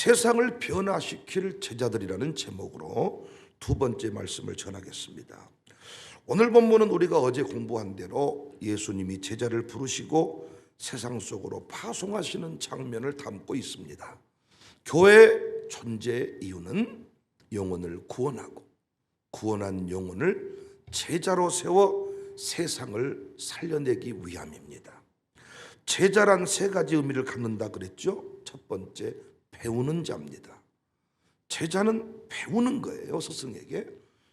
세상을 변화시킬 제자들이라는 제목으로 두 번째 말씀을 전하겠습니다. 오늘 본문은 우리가 어제 공부한 대로 예수님이 제자를 부르시고 세상 속으로 파송하시는 장면을 담고 있습니다. 교회 존재의 이유는 영혼을 구원하고 구원한 영혼을 제자로 세워 세상을 살려내기 위함입니다. 제자란 세 가지 의미를 갖는다 그랬죠. 첫 번째, 배우는 자입니다. 제자는 배우는 거예요, 스승에게.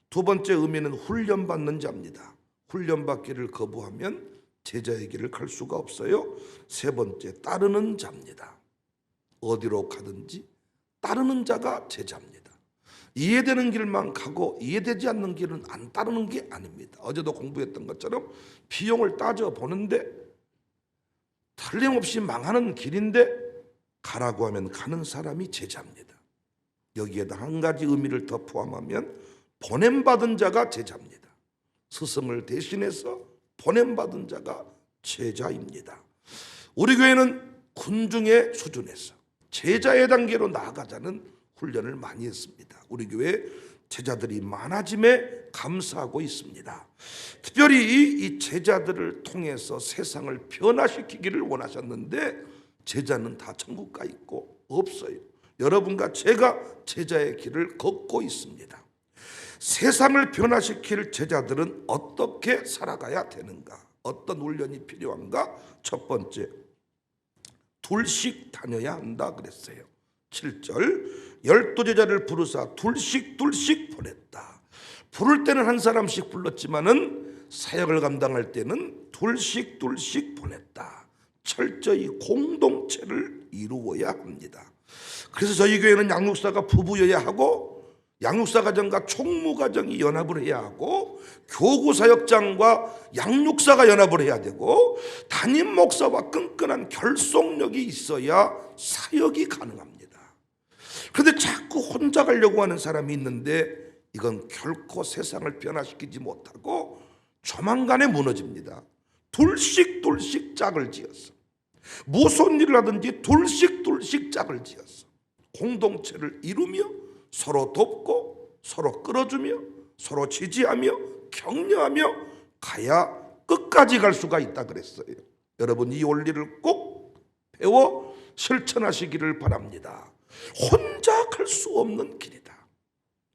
두 번째 의미는 훈련받는 자입니다. 훈련받기를 거부하면 제자의 길을 갈 수가 없어요. 세 번째, 따르는 자입니다. 어디로 가든지 따르는 자가 제자입니다. 이해되는 길만 가고 이해되지 않는 길은 안 따르는 게 아닙니다. 어제도 공부했던 것처럼 비용을 따져보는데 틀림없이 망하는 길인데 가라고 하면 가는 사람이 제자입니다. 여기에다 한 가지 의미를 더 포함하면 보냄받은 자가 제자입니다. 스승을 대신해서 보냄받은 자가 제자입니다. 우리 교회는 군중의 수준에서 제자의 단계로 나아가자는 훈련을 많이 했습니다. 우리 교회 제자들이 많아짐에 감사하고 있습니다. 특별히 이 제자들을 통해서 세상을 변화시키기를 원하셨는데 제자는 다 천국 가 있고 없어요. 여러분과 제가 제자의 길을 걷고 있습니다. 세상을 변화시킬 제자들은 어떻게 살아가야 되는가? 어떤 훈련이 필요한가? 첫 번째, 둘씩 다녀야 한다 그랬어요. 7절, 12제자를 부르사 둘씩 보냈다. 부를 때는 한 사람씩 불렀지만은 사역을 감당할 때는 둘씩 보냈다. 철저히 공동체를 이루어야 합니다. 그래서 저희 교회는 양육사가 부부여야 하고 양육사 가정과 총무 가정이 연합을 해야 하고 교구 사역장과 양육사가 연합을 해야 되고 담임 목사와 끈끈한 결속력이 있어야 사역이 가능합니다. 그런데 자꾸 혼자 가려고 하는 사람이 있는데 이건 결코 세상을 변화시키지 못하고 조만간에 무너집니다. 둘씩 짝을 지어서 무슨 일을 하든지 둘씩 짝을 지어서 공동체를 이루며 서로 돕고 서로 끌어주며 서로 지지하며 격려하며 가야 끝까지 갈 수가 있다 그랬어요. 여러분 이 원리를 꼭 배워 실천하시기를 바랍니다. 혼자 갈 수 없는 길이다.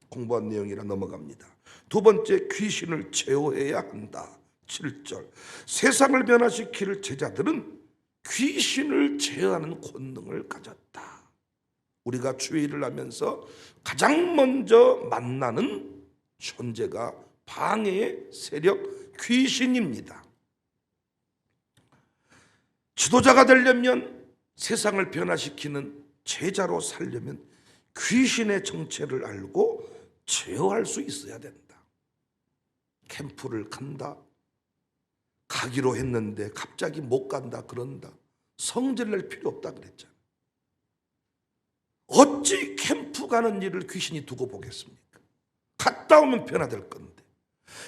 공부한 내용이라 넘어갑니다. 두 번째, 귀신을 제어해야 한다. 7절, 세상을 변화시킬 제자들은 귀신을 제어하는 권능을 가졌다. 우리가 주의를 하면서 가장 먼저 만나는 존재가 방해의 세력 귀신입니다. 지도자가 되려면 세상을 변화시키는 제자로 살려면 귀신의 정체를 알고 제어할 수 있어야 된다. 캠프를 간다. 가기로 했는데 갑자기 못 간다 그런다. 성질 낼 필요 없다 그랬잖아요. 어찌 캠프 가는 일을 귀신이 두고 보겠습니까? 갔다 오면 변화될 건데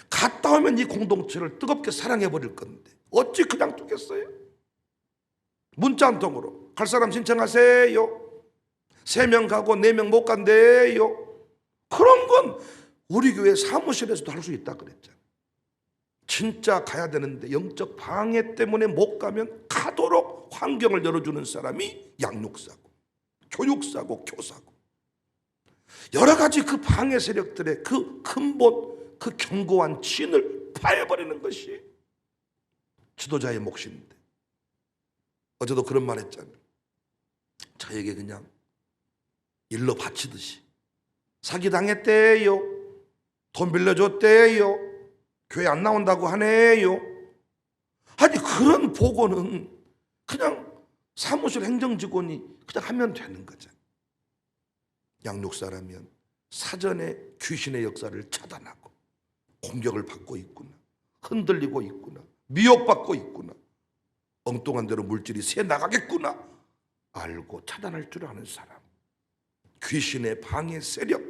갔다 오면 이 공동체를 뜨겁게 사랑해버릴 건데 어찌 그냥 두겠어요? 문자 한 통으로 갈 사람 신청하세요. 3명 가고 4명 못 간대요. 그런 건 우리 교회 사무실에서도 할 수 있다 그랬잖아요. 진짜 가야 되는데 영적 방해 때문에 못 가면 가도록 환경을 열어주는 사람이 양육사고 교육사고 교사고 여러 가지 그 방해 세력들의 그 근본 그 견고한 진을 파해버리는 것이 지도자의 몫인데 어제도 그런 말 했잖아요. 저에게 그냥 일로 바치듯이 사기당했대요. 돈 빌려줬대요. 교회 안 나온다고 하네요. 아니 그런 보고는 그냥 사무실 행정직원이 그냥 하면 되는 거잖아요. 양육사라면 사전에 귀신의 역사를 차단하고 공격을 받고 있구나, 흔들리고 있구나, 미혹받고 있구나, 엉뚱한 대로 물질이 새 나가겠구나 알고 차단할 줄 아는 사람. 귀신의 방해 세력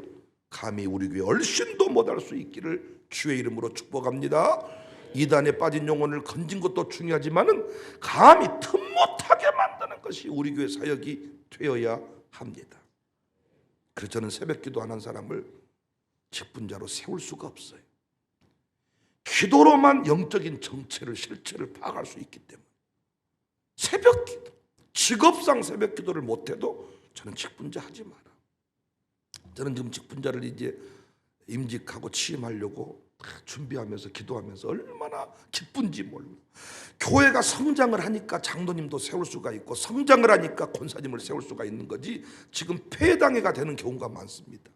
감히 우리 교회 얼씬도 못할 수 있기를 주의 이름으로 축복합니다. 이단에 빠진 영혼을 건진 것도 중요하지만은 감히 틈 못하게 만드는 것이 우리 교회 사역이 되어야 합니다. 그래서 저는 새벽기도 안 한 사람을 직분자로 세울 수가 없어요. 기도로만 영적인 정체를, 실체를 파악할 수 있기 때문에. 새벽기도, 직업상 새벽기도를 못해도 저는 직분자 하지 마라. 저는 지금 직분자를 이제 임직하고 취임하려고 준비하면서 기도하면서 얼마나 기쁜지 몰라. 교회가 성장을 하니까 장로님도 세울 수가 있고, 성장을 하니까 권사님을 세울 수가 있는 거지, 지금 폐당회가 되는 경우가 많습니다.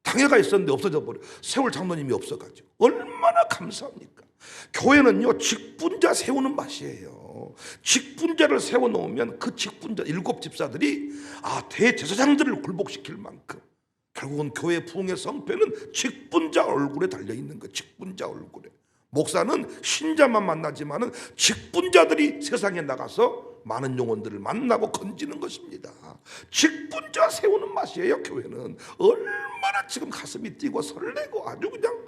당회가 있었는데 없어져 버려. 세울 장로님이 없어가지고. 얼마나 감사합니까? 교회는요, 직분자 세우는 맛이에요. 직분자를 세워놓으면 그 직분자 7 집사들이 대제사장들을 굴복시킬 만큼, 결국은 교회 부흥의 성패는 직분자 얼굴에 달려있는 거예요. 직분자 얼굴에. 목사는 신자만 만나지만은 직분자들이 세상에 나가서 많은 영혼들을 만나고 건지는 것입니다. 직분자 세우는 맛이에요. 교회는 얼마나 지금 가슴이 뛰고 설레고 아주 그냥.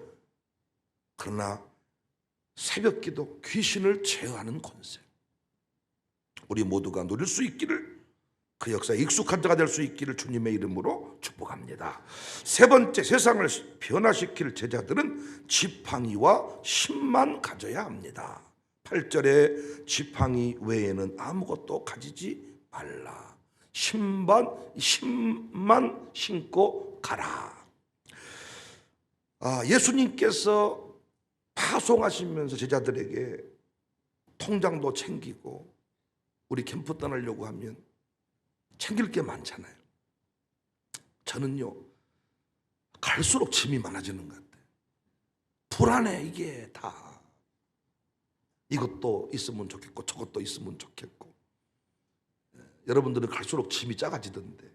그러나 새벽기도, 귀신을 제어하는 권세, 우리 모두가 누릴 수 있기를, 그 역사에 익숙한 자가 될 수 있기를 주님의 이름으로 축복합니다. 세 번째, 세상을 변화시킬 제자들은 지팡이와 힘만 가져야 합니다. 8절에 지팡이 외에는 아무것도 가지지 말라. 힘만 신고 가라. 예수님께서 파송하시면서 제자들에게 통장도 챙기고, 우리 캠프 떠나려고 하면 챙길 게 많잖아요. 저는요, 갈수록 짐이 많아지는 것 같아요. 불안해. 이게 다 이것도 있으면 좋겠고 저것도 있으면 좋겠고. 여러분들은 갈수록 짐이 작아지던데,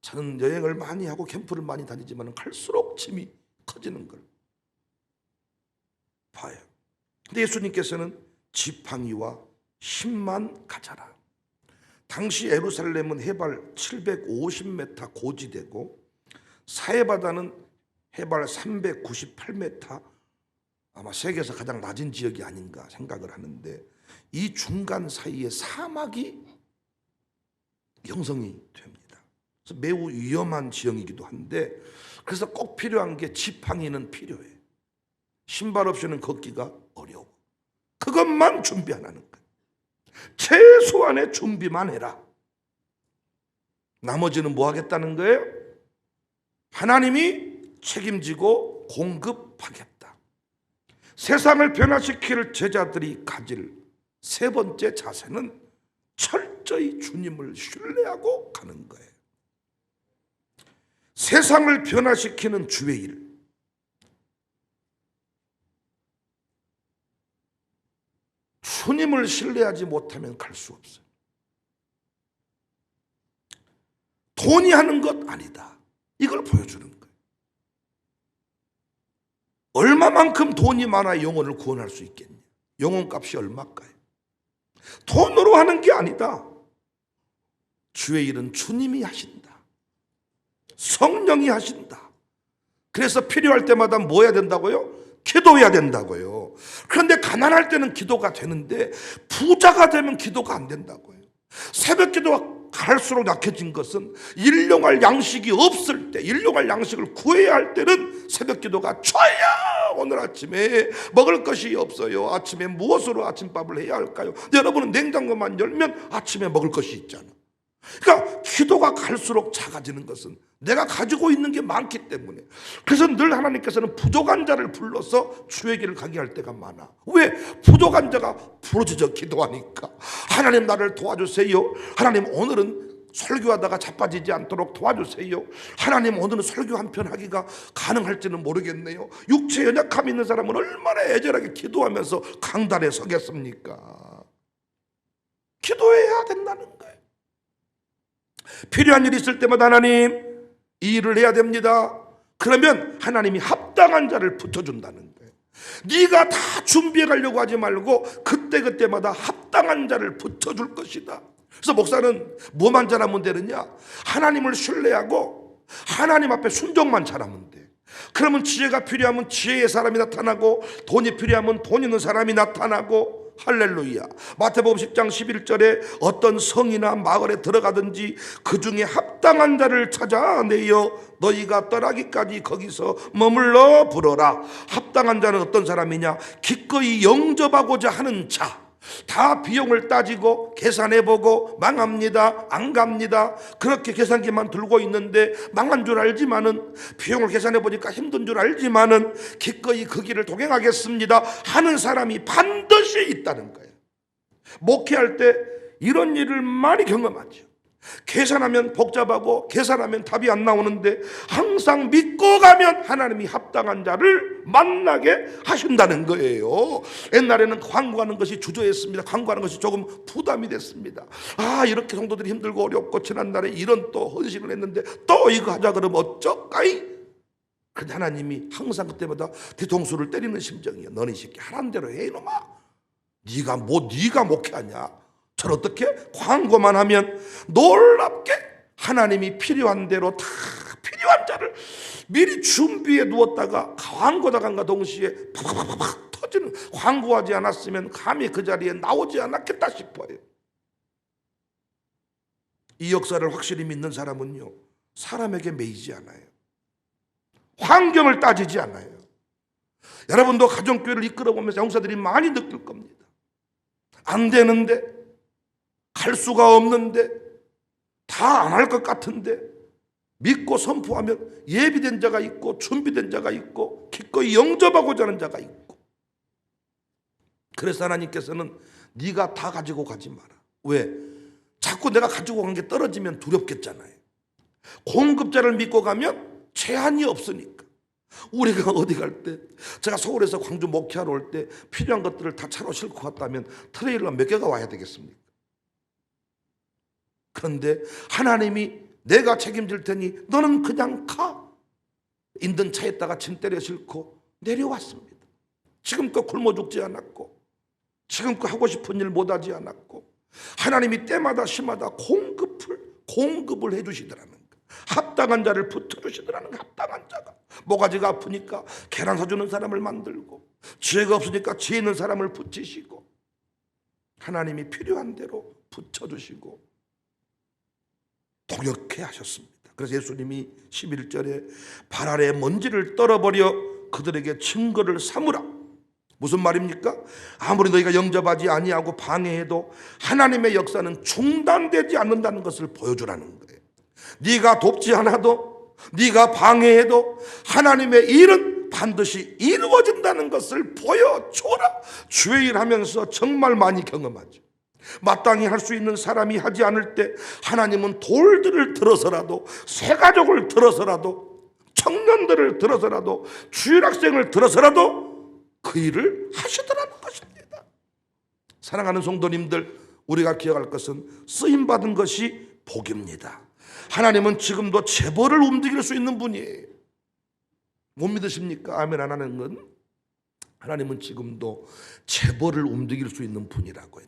저는 여행을 많이 하고 캠프를 많이 다니지만 갈수록 짐이 커지는 걸 봐요. 근데 예수님께서는 지팡이와 힘만 가져라. 당시 예루살렘은 해발 750m 고지대고 사해바다는 해발 398m, 아마 세계에서 가장 낮은 지역이 아닌가 생각을 하는데, 이 중간 사이에 사막이 형성이 됩니다. 그래서 매우 위험한 지형이기도 한데, 그래서 꼭 필요한 게 지팡이는 필요해. 신발 없이는 걷기가 어려워. 그것만 준비하라는 거예요. 최소한의 준비만 해라. 나머지는 뭐 하겠다는 거예요? 하나님이 책임지고 공급하겠다. 세상을 변화시킬 제자들이 가질 세 번째 자세는 철저히 주님을 신뢰하고 가는 거예요. 세상을 변화시키는 주의 일, 주님을 신뢰하지 못하면 갈 수 없어요. 돈이 하는 것 아니다. 이걸 보여주는 거예요. 얼마만큼 돈이 많아 영혼을 구원할 수 있겠냐? 영혼값이 얼마일까요? 돈으로 하는 게 아니다. 주의 일은 주님이 하신다. 성령이 하신다. 그래서 필요할 때마다 뭐 해야 된다고요? 기도해야 된다고요. 그런데 가난할 때는 기도가 되는데 부자가 되면 기도가 안 된다고요. 새벽 기도가 갈수록 약해진 것은 일용할 양식이 없을 때, 일용할 양식을 구해야 할 때는 새벽 기도가 저야 오늘 아침에 먹을 것이 없어요. 아침에 무엇으로 아침밥을 해야 할까요? 여러분은 냉장고만 열면 아침에 먹을 것이 있잖아. 그러니까 기도가 갈수록 작아지는 것은 내가 가지고 있는 게 많기 때문에. 그래서 늘 하나님께서는 부족한 자를 불러서 주에게를 가게 할 때가 많아. 왜? 부족한 자가 부르짖어 기도하니까. 하나님 나를 도와주세요. 하나님 오늘은 설교하다가 자빠지지 않도록 도와주세요. 하나님 오늘은 설교 한 편 하기가 가능할지는 모르겠네요. 육체 연약함이 있는 사람은 얼마나 애절하게 기도하면서 강단에 서겠습니까? 기도해야 된다는 거예요. 필요한 일이 있을 때마다 하나님 이 일을 해야 됩니다. 그러면 하나님이 합당한 자를 붙여준다는 거예요. 네가 다 준비해 가려고 하지 말고 그때그때마다 합당한 자를 붙여줄 것이다. 그래서 목사는 뭐만 잘하면 되느냐? 하나님을 신뢰하고 하나님 앞에 순종만 잘하면 돼. 그러면 지혜가 필요하면 지혜의 사람이 나타나고, 돈이 필요하면 돈 있는 사람이 나타나고, 할렐루야. 마태복음 10장 11절에 어떤 성이나 마을에 들어가든지 그 중에 합당한 자를 찾아내어 너희가 떠나기까지 거기서 머물러 부르라. 합당한 자는 어떤 사람이냐? 기꺼이 영접하고자 하는 자. 다 비용을 따지고 계산해보고 망합니다, 안 갑니다, 그렇게 계산기만 들고 있는데 망한 줄 알지만은, 비용을 계산해보니까 힘든 줄 알지만은 기꺼이 그 길을 동행하겠습니다 하는 사람이 반드시 있다는 거예요. 목회할 때 이런 일을 많이 경험하죠. 계산하면 복잡하고 계산하면 답이 안 나오는데 항상 믿고 가면 하나님이 합당한 자를 만나게 하신다는 거예요. 옛날에는 광고하는 것이 주저했습니다. 광고하는 것이 조금 부담이 됐습니다. 이렇게 성도들이 힘들고 어렵고 지난날에 이런 또 헌신을 했는데 또 이거 하자 그러면 어쩌까이. 근데 하나님이 항상 그때마다 뒤통수를 때리는 심정이에요. 너는 이 새끼 하라는 대로 해 이놈아. 네가 목회하냐? 전 어떻게? 광고만 하면 놀랍게 하나님이 필요한 대로 다 필요한 자를 미리 준비해 두었다가 광고 나간과 동시에 팍팍팍 터지는, 광고하지 않았으면 감히 그 자리에 나오지 않았겠다 싶어요. 이 역사를 확실히 믿는 사람은요, 사람에게 매이지 않아요. 환경을 따지지 않아요. 여러분도 가정교회를 이끌어보면서 영사들이 많이 느낄 겁니다. 안 되는데, 갈 수가 없는데, 다 안 할 것 같은데 믿고 선포하면 예비된 자가 있고 준비된 자가 있고 기꺼이 영접하고자 하는 자가 있고. 그래서 하나님께서는 네가 다 가지고 가지 마라. 왜? 자꾸 내가 가지고 간 게 떨어지면 두렵겠잖아요. 공급자를 믿고 가면 제한이 없으니까. 우리가 어디 갈 때, 제가 서울에서 광주 목회하러 올 때 필요한 것들을 다 차로 싣고 갔다면 트레일러 몇 개가 와야 되겠습니까? 그런데 하나님이 내가 책임질 테니 너는 그냥 가. 있는 차에다가 짐 때려 싣고 내려왔습니다. 지금껏 굶어 죽지 않았고, 지금껏 하고 싶은 일 못하지 않았고, 하나님이 때마다 시마다 공급을 해주시더라는 거. 합당한 자를 붙여주시더라는 거. 합당한 자가. 모가지가 아프니까 계란 사주는 사람을 만들고, 지혜가 없으니까 지혜 있는 사람을 붙이시고, 하나님이 필요한 대로 붙여주시고 동역해 하셨습니다. 그래서 예수님이 11절에 발 아래 먼지를 떨어버려 그들에게 증거를 삼으라. 무슨 말입니까? 아무리 너희가 영접하지 아니하고 방해해도 하나님의 역사는 중단되지 않는다는 것을 보여주라는 거예요. 네가 돕지 않아도, 네가 방해해도 하나님의 일은 반드시 이루어진다는 것을 보여줘라. 주의 일 하면서 정말 많이 경험하죠. 마땅히 할 수 있는 사람이 하지 않을 때 하나님은 돌들을 들어서라도, 새가족을 들어서라도, 청년들을 들어서라도, 주일학생을 들어서라도 그 일을 하시더라는 것입니다. 사랑하는 성도님들, 우리가 기억할 것은 쓰임받은 것이 복입니다. 하나님은 지금도 재벌을 움직일 수 있는 분이에요. 못 믿으십니까? 아멘 안 하는 건? 하나님은 지금도 재벌을 움직일 수 있는 분이라고요.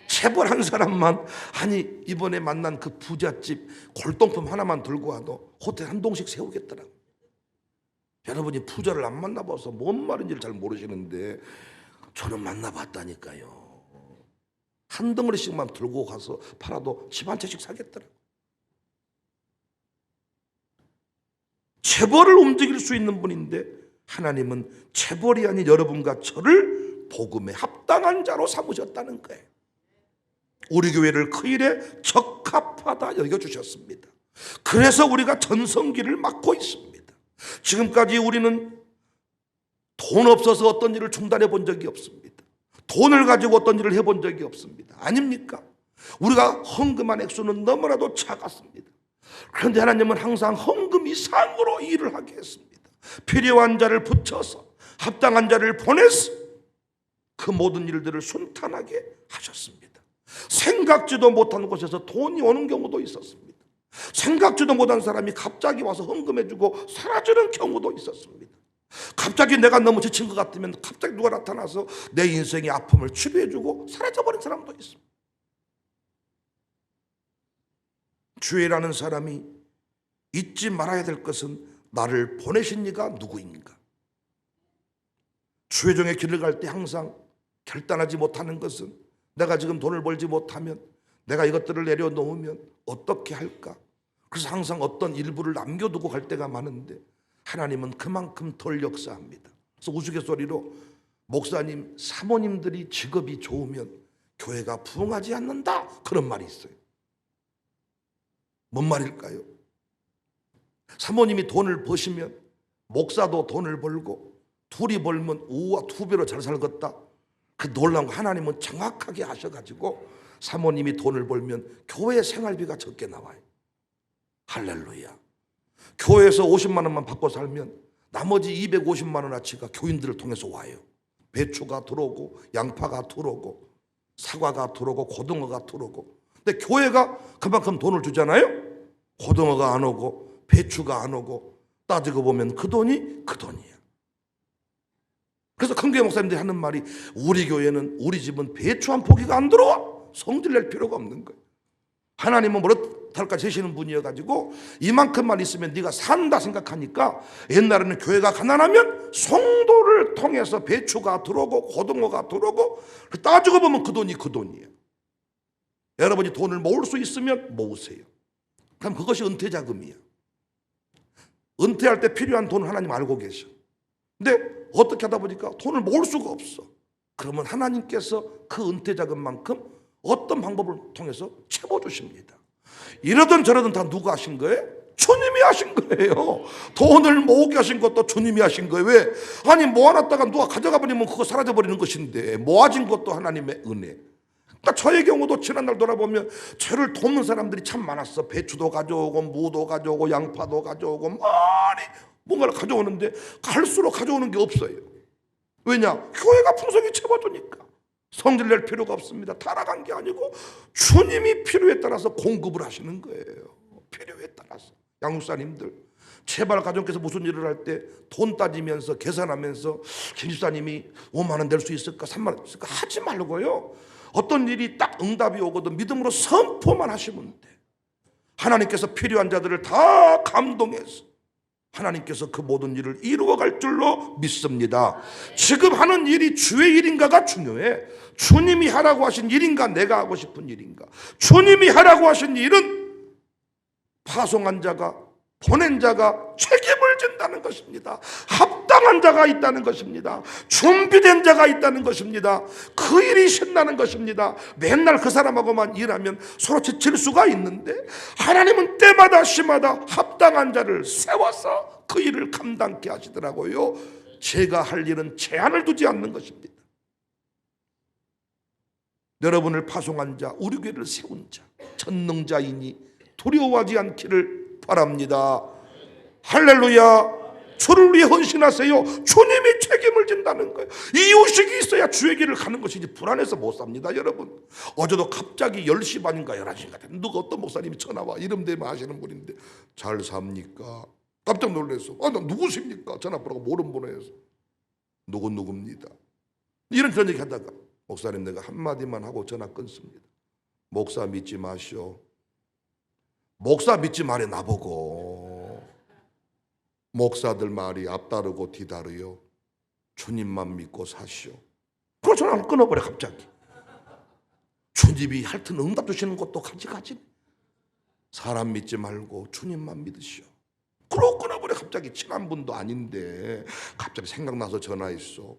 재벌 한 사람만, 아니 이번에 만난 그 부잣집 골동품 하나만 들고 와도 호텔 한 동씩 세우겠더라고요. 여러분이 부자를 안 만나봐서 뭔 말인지를 잘 모르시는데 저는 만나봤다니까요. 한 덩어리씩만 들고 가서 팔아도 집 한 채씩 사겠더라고요. 재벌을 움직일 수 있는 분인데 하나님은 재벌이 아닌 여러분과 저를 복음에 합당한 자로 삼으셨다는 거예요. 우리 교회를 그 일에 적합하다 여겨주셨습니다. 그래서 우리가 전성기를 맞고 있습니다. 지금까지 우리는 돈 없어서 어떤 일을 중단해 본 적이 없습니다. 돈을 가지고 어떤 일을 해본 적이 없습니다. 아닙니까? 우리가 헌금한 액수는 너무나도 작았습니다. 그런데 하나님은 항상 헌금 이상으로 일을 하게 했습니다. 필요한 자를 붙여서, 합당한 자를 보내서 그 모든 일들을 순탄하게 하셨습니다. 생각지도 못한 곳에서 돈이 오는 경우도 있었습니다. 생각지도 못한 사람이 갑자기 와서 헌금해주고 사라지는 경우도 있었습니다. 갑자기 내가 너무 지친 것 같으면 갑자기 누가 나타나서 내 인생의 아픔을 치료해주고 사라져버린 사람도 있습니다. 주의라는 사람이 잊지 말아야 될 것은 나를 보내신 이가 누구인가. 주의 종의 길을 갈 때 항상 결단하지 못하는 것은 내가 지금 돈을 벌지 못하면, 내가 이것들을 내려놓으면 어떻게 할까? 그래서 항상 어떤 일부를 남겨두고 갈 때가 많은데 하나님은 그만큼 덜 역사합니다. 그래서 우스갯소리로 목사님, 사모님들이 직업이 좋으면 교회가 부흥하지 않는다, 그런 말이 있어요. 뭔 말일까요? 사모님이 돈을 버시면 목사도 돈을 벌고, 둘이 벌면 우와 두 배로 잘 살겠다. 그 놀라운 거 하나님은 정확하게 하셔가지고 사모님이 돈을 벌면 교회 생활비가 적게 나와요. 할렐루야. 교회에서 50만 원만 받고 살면 나머지 250만 원어치가 교인들을 통해서 와요. 배추가 들어오고 양파가 들어오고 사과가 들어오고 고등어가 들어오고. 근데 교회가 그만큼 돈을 주잖아요. 고등어가 안 오고 배추가 안 오고, 따지고 보면 그 돈이 그 돈이야. 그래서 큰교회 목사님들이 하는 말이, 우리 교회는, 우리 집은 배추 한 포기가 안 들어와. 성질 낼 필요가 없는 거예요. 하나님은 뭐랄까 재시는 분이어가지고 이만큼만 있으면 네가 산다 생각하니까, 옛날에는 교회가 가난하면 성도를 통해서 배추가 들어오고 고등어가 들어오고, 따지고 보면 그 돈이 그 돈이에요. 여러분이 돈을 모을 수 있으면 모으세요. 그럼 그것이 은퇴자금이에요. 은퇴할 때 필요한 돈을 하나님 알고 계셔. 근데 어떻게 하다 보니까 돈을 모을 수가 없어. 그러면 하나님께서 그 은퇴자금만큼 어떤 방법을 통해서 채워주십니다. 이러든 저러든 다 누가 하신 거예요? 주님이 하신 거예요. 돈을 모으게 하신 것도 주님이 하신 거예요. 왜? 아니 모아놨다가 누가 가져가 버리면 그거 사라져버리는 것인데, 모아진 것도 하나님의 은혜. 그러니까 저의 경우도 지난날 돌아보면 저를 돕는 사람들이 참 많았어. 배추도 가져오고 무도 가져오고 양파도 가져오고 많이 뭔가를 가져오는데 갈수록 가져오는 게 없어요. 왜냐? 교회가 풍성히 채워주니까. 성질 낼 필요가 없습니다. 타락한 게 아니고 주님이 필요에 따라서 공급을 하시는 거예요. 필요에 따라서. 양육사님들, 제발 가정께서 무슨 일을 할 때 돈 따지면서 계산하면서 김 집사님이 5만 원 낼 수 있을까 3만 원 있을까 하지 말고요. 어떤 일이 딱 응답이 오거든 믿음으로 선포만 하시면 돼. 하나님께서 필요한 자들을 다 감동해서 하나님께서 그 모든 일을 이루어갈 줄로 믿습니다. 지금 하는 일이 주의 일인가가 중요해. 주님이 하라고 하신 일인가, 내가 하고 싶은 일인가. 주님이 하라고 하신 일은 파송한 자가, 보낸 자가 책임을 진다는 것입니다. 합당한 자가 있다는 것입니다. 준비된 자가 있다는 것입니다. 그 일이 신나는 것입니다. 맨날 그 사람하고만 일하면 서로 지칠 수가 있는데, 하나님은 때마다 시마다 합당한 자를 세워서 그 일을 감당케 하시더라고요. 제가 할 일은 제한을 두지 않는 것입니다. 여러분을 파송한 자, 우리 교회를 세운 자, 전능자이니 두려워하지 않기를 바랍니다. 할렐루야. 주를 위해 헌신하세요. 주님이 책임을 진다는 거예요. 이유식이 있어야 주의 길을 가는 것이지 불안해서 못 삽니다. 여러분, 어제도 갑자기 10시 반인가 11시인가 누가 어떤 목사님이 전화와. 이름 대면 하시는 분인데, 잘 삽니까? 깜짝 놀랐어. 나 누구십니까? 전화번호가 모르는 번호여서. 누구입니다. 이런 그런 얘기 하다가, 목사님 내가 한마디만 하고 전화 끊습니다. 목사 믿지 마시오. 목사 믿지 말해 나보고. 목사들 말이 앞다르고 뒤다르요. 주님만 믿고 사시오. 그걸 전화를 끊어버려 갑자기. 주님이 하여튼 응답 주시는 것도 가지가지. 사람 믿지 말고 주님만 믿으시오. 그러고 끊어버려 갑자기. 친한 분도 아닌데 갑자기 생각나서 전화했어.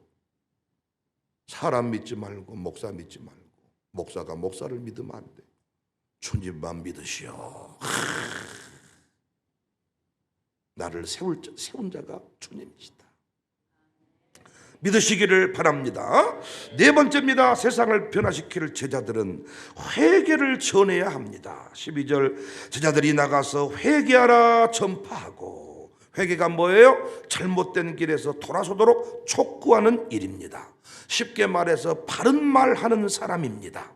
사람 믿지 말고 목사 믿지 말고. 목사가 목사를 믿으면 안 돼. 주님만 믿으시오. 나를 세운 자가 주님이시다. 믿으시기를 바랍니다. 네 번째입니다. 세상을 변화시킬 제자들은 회개를 전해야 합니다. 12절, 제자들이 나가서 회개하라 전파하고. 회개가 뭐예요? 잘못된 길에서 돌아서도록 촉구하는 일입니다. 쉽게 말해서 바른 말 하는 사람입니다.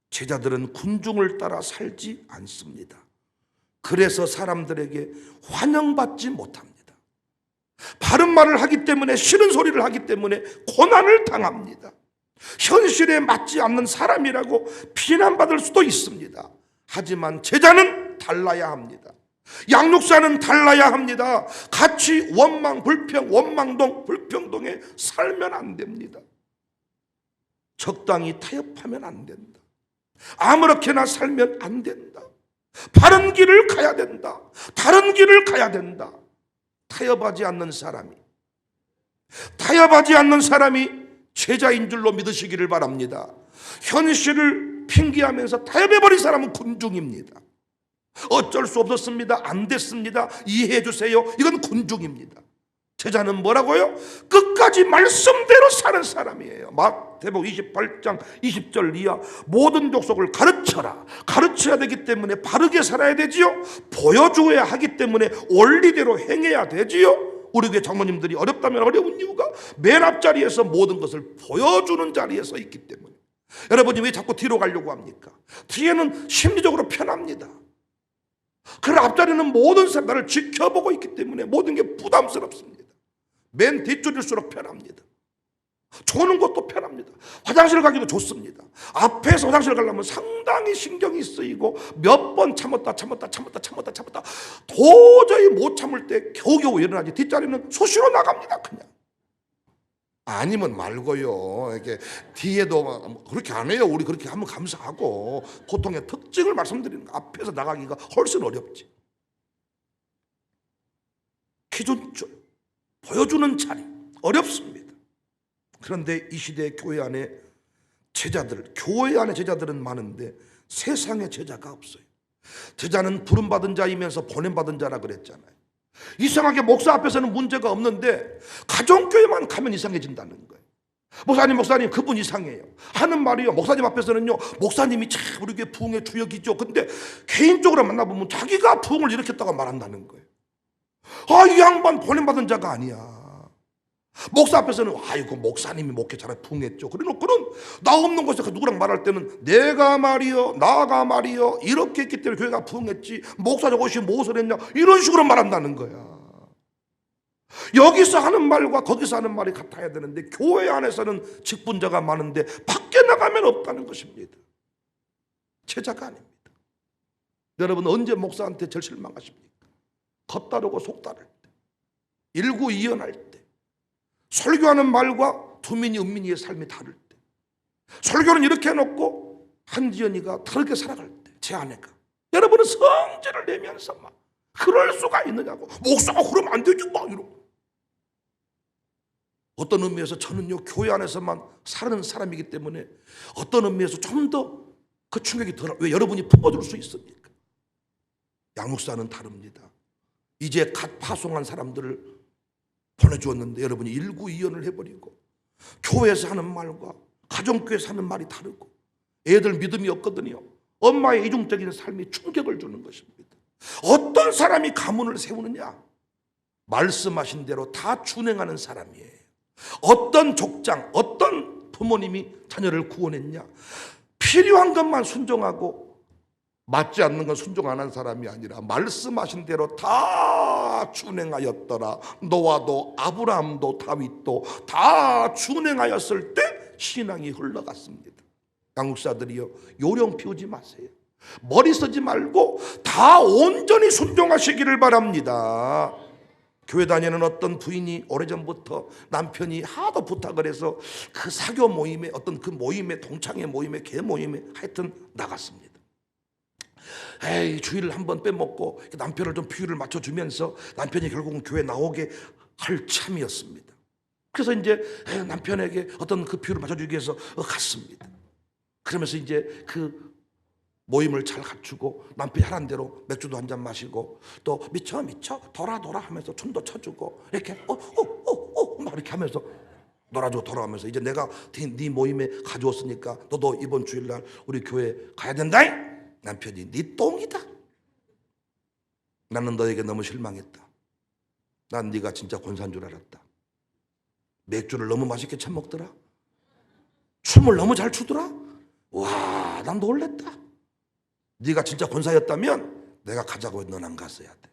제자들은 군중을 따라 살지 않습니다. 그래서 사람들에게 환영받지 못합니다. 바른 말을 하기 때문에, 싫은 소리를 하기 때문에 고난을 당합니다. 현실에 맞지 않는 사람이라고 비난받을 수도 있습니다. 하지만 제자는 달라야 합니다. 양육사는 달라야 합니다. 같이 원망동, 불평동에 살면 안 됩니다. 적당히 타협하면 안 된다. 아무렇게나 살면 안 된다. 바른 길을 가야 된다. 다른 길을 가야 된다. 타협하지 않는 사람이 제자인 줄로 믿으시기를 바랍니다. 현실을 핑계하면서 타협해버린 사람은 군중입니다. 어쩔 수 없었습니다. 안 됐습니다. 이해해 주세요. 이건 군중입니다. 제자는 뭐라고요? 끝까지 말씀대로 사는 사람이에요. 마태복음 28장 20절 이하 모든 족속을 가르쳐라. 가르쳐야 되기 때문에 바르게 살아야 되지요. 보여줘야 하기 때문에 원리대로 행해야 되지요. 우리 교회 장로님들이 어렵다면 어려운 이유가 맨 앞자리에서 모든 것을 보여주는 자리에 서 있기 때문에. 여러분이 왜 자꾸 뒤로 가려고 합니까? 뒤에는 심리적으로 편합니다. 그러나 앞자리는 모든 사람 나를 지켜보고 있기 때문에 모든 게 부담스럽습니다. 맨 뒷줄일수록 편합니다. 조는 것도 편합니다. 화장실 가기도 좋습니다. 앞에서 화장실 가려면 상당히 신경이 쓰이고 몇 번 참았다 도저히 못 참을 때 겨우겨우 일어나지 뒷자리는 수시로 나갑니다. 그냥. 아니면 말고요. 이렇게 뒤에도 그렇게 안 해요. 우리 그렇게 하면 감사하고 보통의 특징을 말씀드리는 거. 앞에서 나가기가 훨씬 어렵지. 기준줄 보여주는 자리 어렵습니다. 그런데 이 시대 교회 안에 제자들은 많은데 세상에 제자가 없어요. 제자는 부름받은 자이면서 보냄받은 자라 그랬잖아요. 이상하게 목사 앞에서는 문제가 없는데 가정교회만 가면 이상해진다는 거예요. 목사님 그분 이상해요 하는 말이요. 목사님 앞에서는요, 목사님이 참 우리 교회 부흥의 주역이죠. 근데 개인적으로 만나보면 자기가 부흥을 일으켰다고 말한다는 거예요. 이 양반 보냄받은 자가 아니야. 목사 앞에서는 아이고 목사님이 목회 잘해 부흥했죠. 그래놓고는 나 없는 곳에서 누구랑 말할 때는 나가 말이요 이렇게 했기 때문에 교회가 부흥했지 목사 저것이 무엇을 했냐 이런 식으로 말한다는 거야. 여기서 하는 말과 거기서 하는 말이 같아야 되는데 교회 안에서는 직분자가 많은데 밖에 나가면 없다는 것입니다. 제자가 아닙니다. 여러분 언제 목사한테 제일 실망하십니까? 겉다르고 속다를 때, 일구이연할 때, 설교하는 말과 투민이 은민이의 삶이 다를 때, 설교는 이렇게 해놓고 한지연이가 다르게 살아갈 때, 제 아내가 여러분은 성질을 내면서 막 그럴 수가 있느냐고 목사가 그러면 안 되지 막 이러고. 어떤 의미에서 저는요 교회 안에서만 사는 사람이기 때문에 어떤 의미에서 좀 더 그 충격이 덜. 왜 여러분이 품어줄 수 있습니까? 양육사는 다릅니다. 이제 갓 파송한 사람들을 보내주었는데 여러분이 일구이연을 해버리고 교회에서 하는 말과 가정교회에서 하는 말이 다르고 애들 믿음이 없거든요. 엄마의 이중적인 삶이 충격을 주는 것입니다. 어떤 사람이 가문을 세우느냐? 말씀하신 대로 다 준행하는 사람이에요. 어떤 족장, 어떤 부모님이 자녀를 구원했냐? 필요한 것만 순종하고 맞지 않는 건 순종 안 한 사람이 아니라 말씀하신 대로 다 준행하였더라. 노아도 아브라함도 다윗도 다 준행하였을 때 신앙이 흘러갔습니다. 양육사들이요 요령 피우지 마세요. 머리 쓰지 말고 다 온전히 순종하시기를 바랍니다. 교회 다니는 어떤 부인이 오래전부터 남편이 하도 부탁을 해서 그 사교 모임에 어떤 그 모임에 동창회 모임에 개 모임에 하여튼 나갔습니다. 주일을 한번 빼먹고 남편을 좀 비율을 맞춰주면서 남편이 결국은 교회 나오게 할 참이었습니다. 그래서 이제 남편에게 어떤 그 비율을 맞춰주기 위해서 갔습니다. 그러면서 이제 그 모임을 잘 갖추고 남편이 하란 대로 맥주도 한잔 마시고 또 미쳐 돌아 하면서 춤도 춰주고 이렇게 막 이렇게 하면서 놀아주고 돌아오면서 이제 내가 네 모임에 가져왔으니까 너도 이번 주일날 우리 교회 가야 된다. 남편이 네 똥이다. 나는 너에게 너무 실망했다. 난 네가 진짜 권사인 줄 알았다. 맥주를 너무 맛있게 처먹더라. 춤을 너무 잘 추더라. 와, 난 놀랬다. 네가 진짜 권사였다면 내가 가자고 해도 넌 안 갔어야 돼.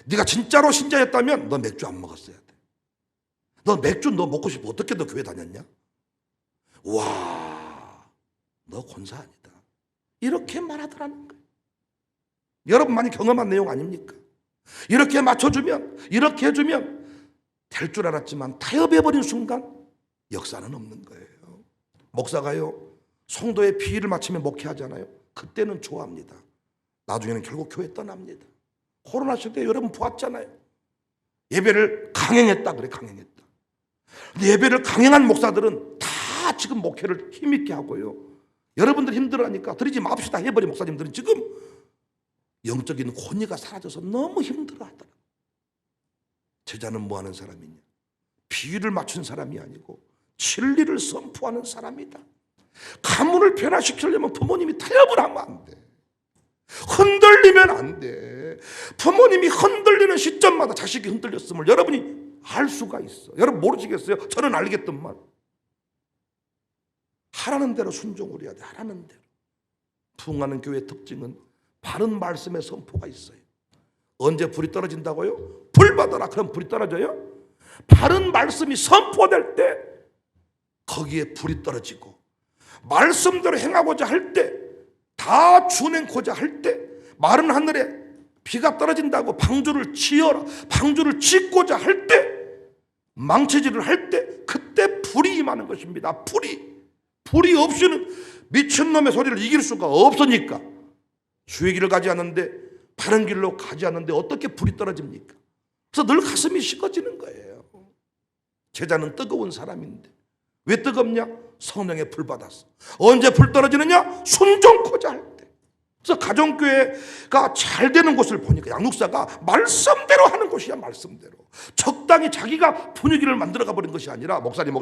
네가 진짜로 신자였다면 너 맥주 안 먹었어야 돼. 너 맥주 너 먹고 싶어 어떻게 너 교회 다녔냐? 와, 너 권사 아니다. 이렇게 말하더라는 거예요. 여러분 많이 경험한 내용 아닙니까? 이렇게 맞춰주면, 이렇게 해주면 될 줄 알았지만 타협해버린 순간 역사는 없는 거예요. 목사가요, 성도의 비위를 맞추며 목회하잖아요. 그때는 좋아합니다. 나중에는 결국 교회 떠납니다. 코로나 시대 여러분 보았잖아요. 예배를 강행했다 그래, 강행했다. 근데 예배를 강행한 목사들은 다 지금 목회를 힘있게 하고요. 여러분들 힘들어하니까 드리지 맙시다 해버린 목사님들은 지금 영적인 권위가 사라져서 너무 힘들어하더라. 제자는 뭐 하는 사람이냐? 비위를 맞춘 사람이 아니고 진리를 선포하는 사람이다. 가문을 변화시키려면 부모님이 타협을 하면 안 돼. 흔들리면 안 돼. 부모님이 흔들리는 시점마다 자식이 흔들렸음을 여러분이 알 수가 있어. 여러분 모르시겠어요? 저는 알겠더만. 하라는 대로 순종을 해야 돼. 하라는 대로. 부흥하는 교회의 특징은 바른 말씀의 선포가 있어요. 언제 불이 떨어진다고요? 불 받아라. 그럼 불이 떨어져요? 바른 말씀이 선포될 때 거기에 불이 떨어지고, 말씀대로 행하고자 할 때, 다 준행고자 할 때, 마른 하늘에 비가 떨어진다고 방주를 지어라, 방주를 짓고자 할 때, 망치질을 할 때, 그때 불이 임하는 것입니다. 불이 없이는 미친놈의 소리를 이길 수가 없으니까. 주의 길을 가지 않는데, 바른 길로 가지 않는데 어떻게 불이 떨어집니까? 그래서 늘 가슴이 식어지는 거예요. 제자는 뜨거운 사람인데 왜 뜨겁냐? 성령의 불 받았어. 언제 불 떨어지느냐? 순종코자 할 때. 그래서 가정교회가 잘 되는 곳을 보니까 양육사가 말씀대로 하는 곳이야. 말씀대로. 적당히 자기가 분위기를 만들어가 버린 것이 아니라, 목사님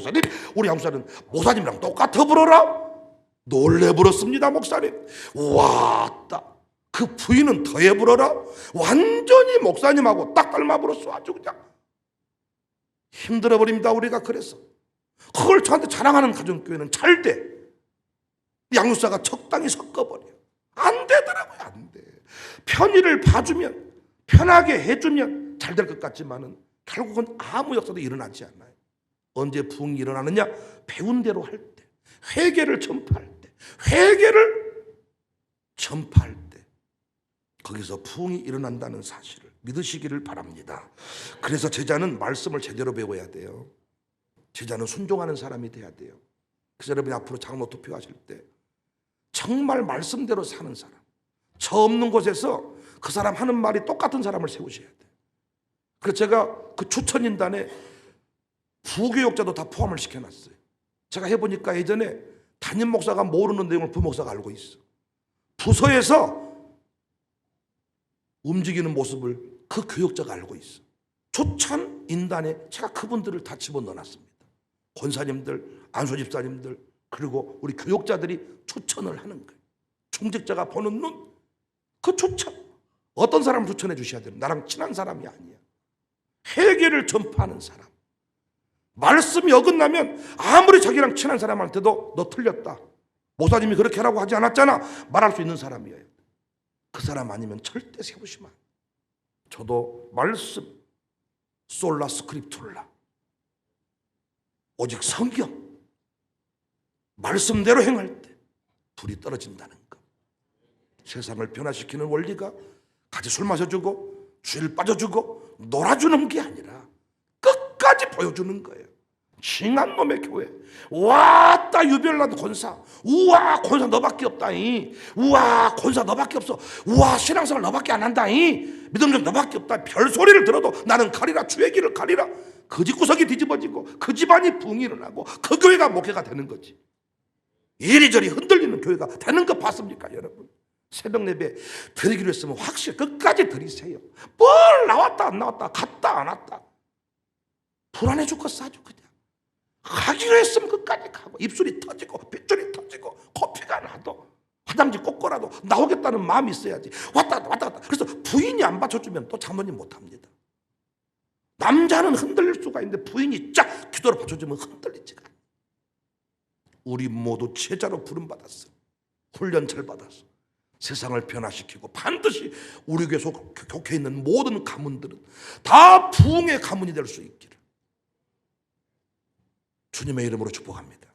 우리 양육사는 목사님이랑 똑같아 불어라. 놀래 불었습니다. 목사님. 왔다. 그 부인은 더해 불어라. 완전히 목사님하고 딱 닮아 불었어. 아주 그냥 힘들어 버립니다. 우리가. 그래서 그걸 저한테 자랑하는 가정교회는 잘 돼. 양육사가 적당히 섞어버려. 안 되더라고요. 안 돼. 편의를 봐주면, 편하게 해주면 잘 될 것 같지만은 결국은 아무 역사도 일어나지 않아요. 언제 부흥이 일어나느냐? 배운 대로 할 때, 회개를 전파할 때, 거기서 부흥이 일어난다는 사실을 믿으시기를 바랍니다. 그래서 제자는 말씀을 제대로 배워야 돼요. 제자는 순종하는 사람이 돼야 돼요. 그래서 여러분이 앞으로 장로 투표하실 때 정말 말씀대로 사는 사람, 저 없는 곳에서 그 사람 하는 말이 똑같은 사람을 세우셔야 돼요. 그래서 제가 그 추천인단에 부교육자도 다 포함을 시켜놨어요. 제가 해보니까 예전에 담임 목사가 모르는 내용을 부목사가 알고 있어. 부서에서 움직이는 모습을 그 교육자가 알고 있어. 추천 인단에 제가 그분들을 다 집어넣어놨습니다. 권사님들, 안수집사님들, 그리고 우리 교육자들이 추천을 하는 거예요. 중직자가 보는 눈, 그 추천. 어떤 사람을 추천해 주셔야 돼요? 나랑 친한 사람이 아니야. 회개를 전파하는 사람. 말씀이 어긋나면 아무리 자기랑 친한 사람한테도 너 틀렸다, 목사님이 그렇게 하라고 하지 않았잖아, 말할 수 있는 사람이에요. 그 사람 아니면 절대 세우시면 안 돼요. 저도 말씀, 솔라 스크립툴라, 오직 성경, 말씀대로 행할 때 불이 떨어진다는 것. 세상을 변화시키는 원리가 같이 술 마셔주고 주일 빠져주고 놀아주는 게 아니라 끝까지 보여주는 거예요. 징한 놈의 교회. 왔다 유별나도 권사. 우와 권사 너밖에 없다이. 우와 권사 너밖에 없어. 우와 신앙생활 너밖에 안 한다이. 믿음적 너밖에 없다. 별소리를 들어도 나는 가리라. 주의 길을 가리라. 그 집구석이 뒤집어지고 그 집안이 붕이 일어나고 그 교회가 목회가 되는 거지. 이리저리 흔들리는 교회가 되는 거 봤습니까 여러분? 새벽 예배 드리기로 했으면 확실히 끝까지 드리세요. 뭘 나왔다 안 나왔다, 갔다 안 왔다, 불안해 죽겠어. 아주 그냥 가기로 했으면 끝까지 가고, 입술이 터지고 빗줄이 터지고 코피가 나도 화장지 꽂고라도 나오겠다는 마음이 있어야지. 왔다 갔다. 그래서 부인이 안 받쳐주면 또 장모님 못합니다. 남자는 흔들릴 수가 있는데 부인이 쫙 기도로 받쳐주면 흔들리지가 않아요. 우리 모두 제자로 부름받았어. 훈련 잘 받았어. 세상을 변화시키고 반드시 우리 교회 속해 있는 모든 가문들은 다 부흥의 가문이 될 수 있기를 주님의 이름으로 축복합니다.